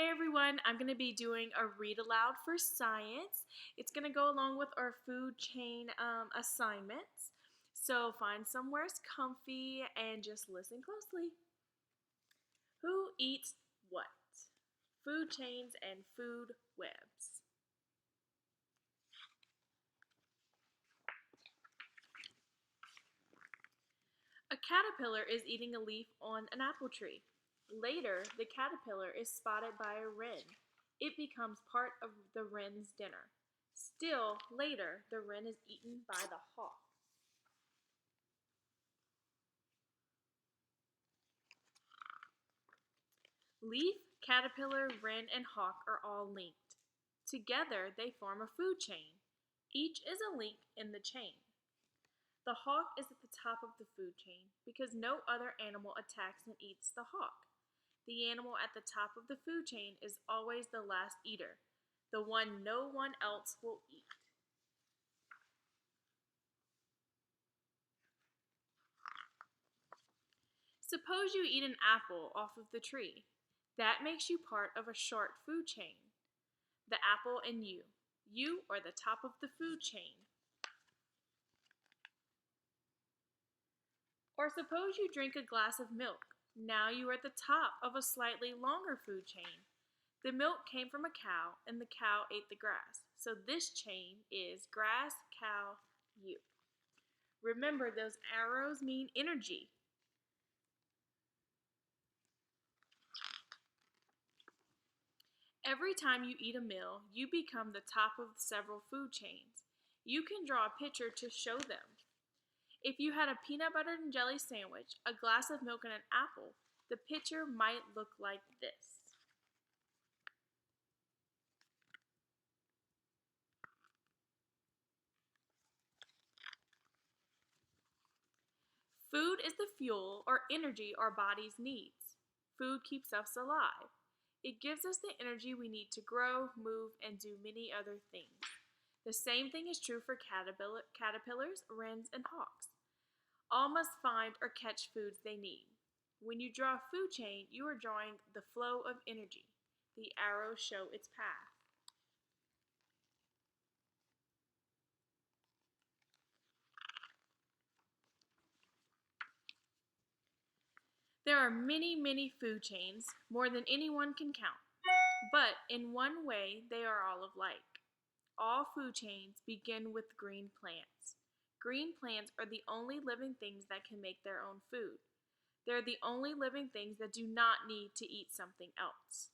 Hey everyone, I'm going to be doing a read aloud for science. It's going to go along with our food chain assignments. So find somewhere comfy and just listen closely. Who eats what? Food chains and food webs. A caterpillar is eating a leaf on an apple tree. Later, the caterpillar is spotted by a wren. It becomes part of the wren's dinner. Still later, the wren is eaten by the hawk. Leaf, caterpillar, wren, and hawk are all linked. Together, they form a food chain. Each is a link in the chain. The hawk is at the top of the food chain because no other animal attacks and eats the hawk. The animal at the top of the food chain is always the last eater, the one no one else will eat. Suppose you eat an apple off of the tree. That makes you part of a short food chain. The apple and you. You are the top of the food chain. Or suppose you drink a glass of milk. Now you are at the top of a slightly longer food chain. The milk came from a cow, and the cow ate the grass. So this chain is grass, cow, you. Remember, those arrows mean energy. Every time you eat a meal, you become the top of several food chains. You can draw a picture to show them. If you had a peanut butter and jelly sandwich, a glass of milk, and an apple, the picture might look like this. Food is the fuel or energy our bodies needs. Food keeps us alive. It gives us the energy we need to grow, move, and do many other things. The same thing is true for caterpillars, wrens, and hawks. All must find or catch foods they need. When you draw a food chain, you are drawing the flow of energy. The arrows show its path. There are many, many food chains, more than anyone can count. But in one way, they are all alike. All food chains begin with green plants. Green plants are the only living things that can make their own food. They're the only living things that do not need to eat something else.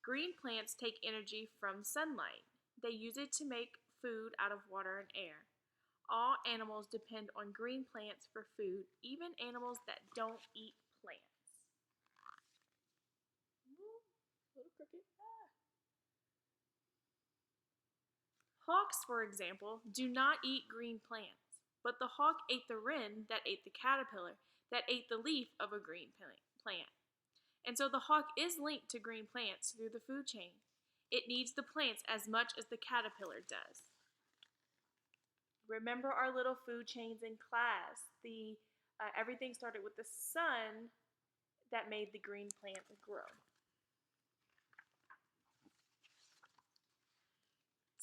Green plants take energy from sunlight. They use it to make food out of water and air. All animals depend on green plants for food, even animals that don't eat plants. Little cricket. Hawks, for example, do not eat green plants, but the hawk ate the wren that ate the caterpillar that ate the leaf of a green plant. And so the hawk is linked to green plants through the food chain. It needs the plants as much as the caterpillar does. Remember our little food chains in class. Everything started with the sun that made the green plant grow.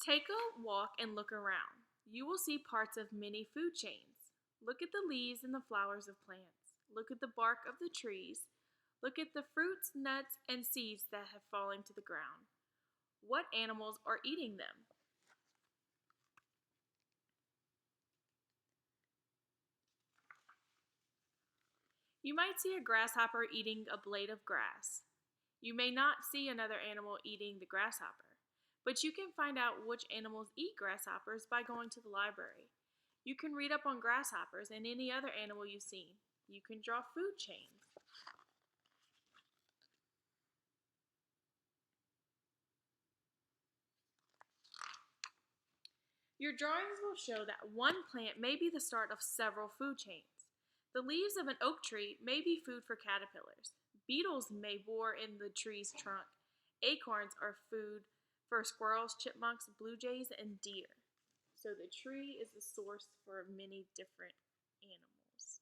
Take a walk and look around. You will see parts of many food chains. Look at the leaves and the flowers of plants. Look at the bark of the trees. Look at the fruits, nuts, and seeds that have fallen to the ground. What animals are eating them? You might see a grasshopper eating a blade of grass. You may not see another animal eating the grasshopper, but you can find out which animals eat grasshoppers by going to the library. You can read up on grasshoppers and any other animal you've seen. You can draw food chains. Your drawings will show that one plant may be the start of several food chains. The leaves of an oak tree may be food for caterpillars. Beetles may bore in the tree's trunk. Acorns are food for squirrels, chipmunks, blue jays, and deer. So the tree is the source for many different animals.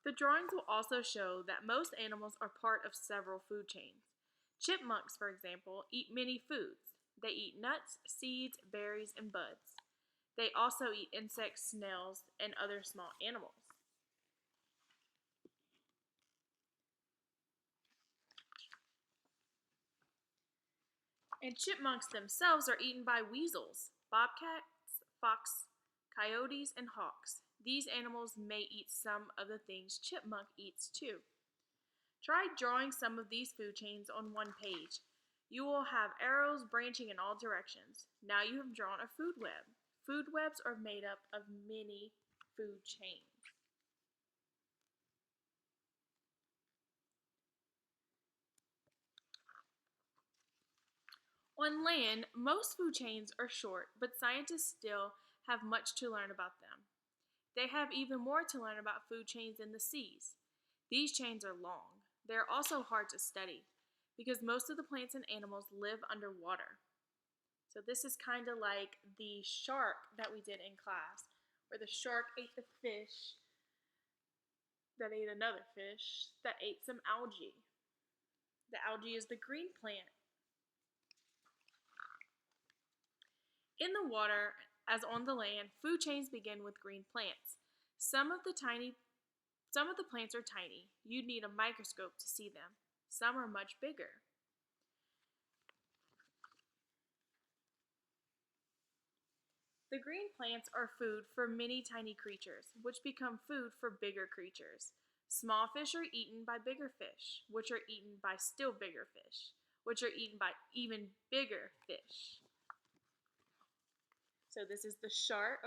The drawings will also show that most animals are part of several food chains. Chipmunks, for example, eat many foods. They eat nuts, seeds, berries, and buds. They also eat insects, snails, and other small animals. And chipmunks themselves are eaten by weasels, bobcats, fox, coyotes, and hawks. These animals may eat some of the things chipmunk eats too. Try drawing some of these food chains on one page. You will have arrows branching in all directions. Now you have drawn a food web. Food webs are made up of many food chains. On land, most food chains are short, but scientists still have much to learn about them. They have even more to learn about food chains in the seas. These chains are long. They are also hard to study because most of the plants and animals live underwater. So this is kind of like the shark that we did in class, where the shark ate the fish that ate another fish that ate some algae. The algae is the green plant. In the water, as on the land, food chains begin with green plants. Some of the plants are tiny. You'd need a microscope to see them. Some are much bigger. The green plants are food for many tiny creatures, which become food for bigger creatures. Small fish are eaten by bigger fish, which are eaten by still bigger fish, which are eaten by even bigger fish. So this is the shark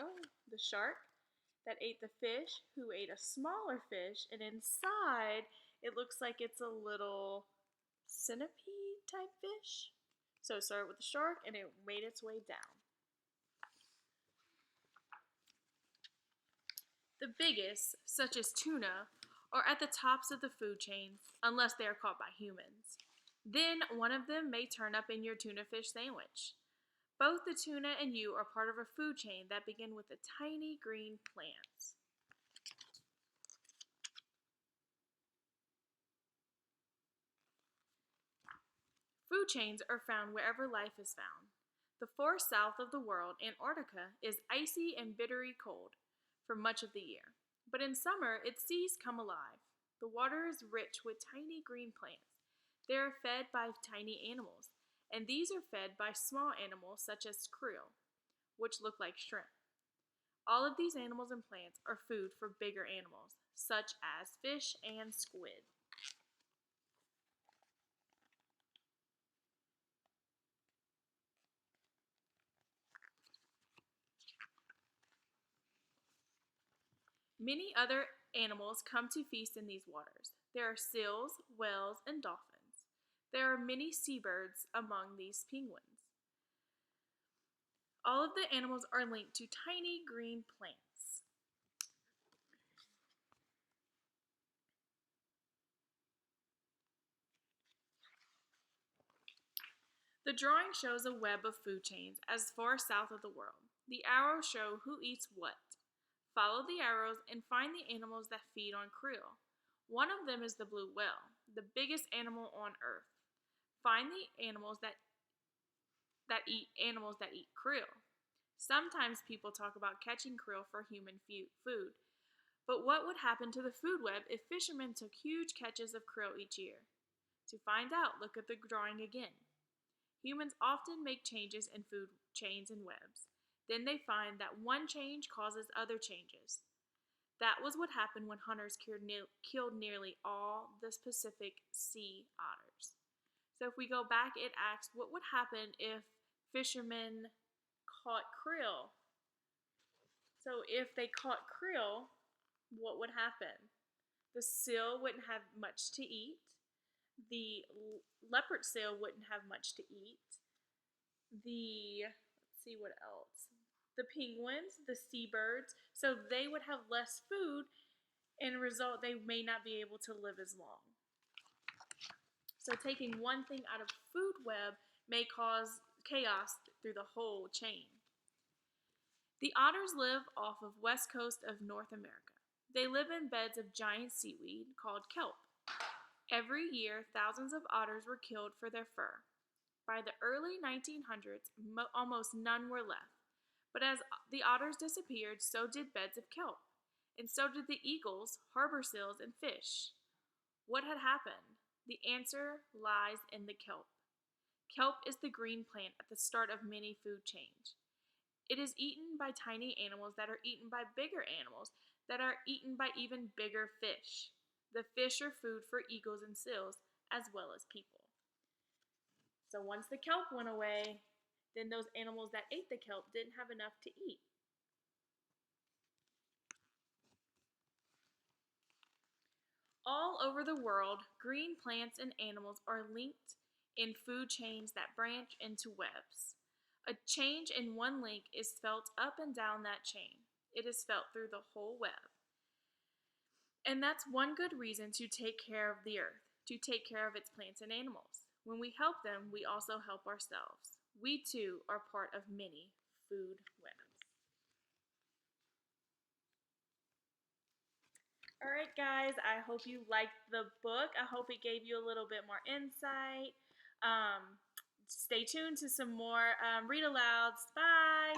that ate the fish who ate a smaller fish, and inside it looks like it's a little centipede type fish. So it started with the shark and it made its way down. The biggest, such as tuna, are at the tops of the food chains unless they are caught by humans. Then one of them may turn up in your tuna fish sandwich. Both the tuna and you are part of a food chain that begin with the tiny green plants. Food chains are found wherever life is found. The far south of the world, Antarctica, is icy and bitterly cold for much of the year. But in summer, its seas come alive. The water is rich with tiny green plants. They are fed by tiny animals, and these are fed by small animals such as krill, which look like shrimp. All of these animals and plants are food for bigger animals, such as fish and squid. Many other animals come to feast in these waters. There are seals, whales, and dolphins. There are many seabirds among these penguins. All of the animals are linked to tiny green plants. The drawing shows a web of food chains as far south of the world. The arrows show who eats what. Follow the arrows and find the animals that feed on krill. One of them is the blue whale, the biggest animal on earth. Find the animals that eat krill. Sometimes people talk about catching krill for human food. But what would happen to the food web if fishermen took huge catches of krill each year? To find out, look at the drawing again. Humans often make changes in food chains and webs. Then they find that one change causes other changes. That was what happened when hunters killed nearly all the Pacific sea otters. So if we go back, it asks what would happen if fishermen caught krill. So if they caught krill, what would happen? The seal wouldn't have much to eat. The leopard seal wouldn't have much to eat. Let's see what else. The penguins, the seabirds, so they would have less food, and result they may not be able to live as long. So taking one thing out of food web may cause chaos through the whole chain. The otters live off of west coast of North America. They live in beds of giant seaweed called kelp. Every year, thousands of otters were killed for their fur. By the early 1900s, almost none were left. But as the otters disappeared, so did beds of kelp. And so did the eagles, harbor seals, and fish. What had happened? The answer lies in the kelp. Kelp is the green plant at the start of many food chains. It is eaten by tiny animals that are eaten by bigger animals that are eaten by even bigger fish. The fish are food for eagles and seals as well as people. So once the kelp went away, then those animals that ate the kelp didn't have enough to eat. All over the world, green plants and animals are linked in food chains that branch into webs. A change in one link is felt up and down that chain. It is felt through the whole web. And that's one good reason to take care of the earth, to take care of its plants and animals. When we help them, we also help ourselves. We too are part of many food webs. All right, guys, I hope you liked the book. I hope it gave you a little bit more insight. Stay tuned to some more read alouds. Bye.